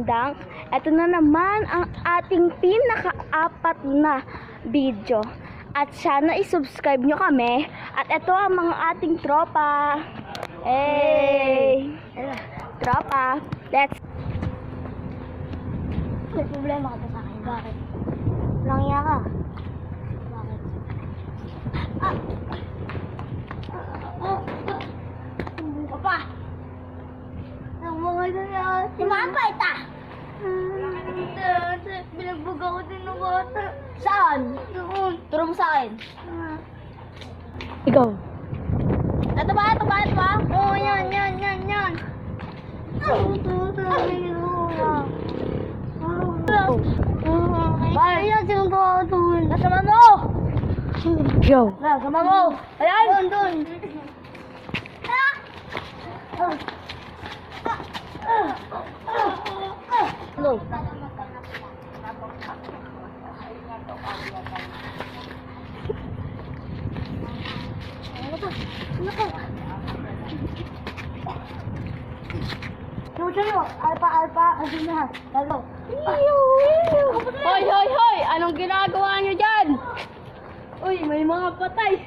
Dang. Ito na naman ang ating pinaka-apat na video. At sana i-subscribe nyo kami. At ito ang mga ating tropa. Hey! Tropa. Let's... May problema ka ba sa akin? Bakit? Walang iya ka. Bakit? Papa! Nagmangay na yan. Si Mama ita! Binagbog ako din ng water. Saan? Doon. Turo mo sa akin. Ikaw. Ito ba? Ito ba? Ito ba? Oo, yan. Bakit yan? Sinong doon? Nasama mo! Go. Nasama mo! Ayan! Doon! Hello. Alpa, andun na. Lalo. Hoy! Anong ginagawa nyo dyan? Uy, may mga patay.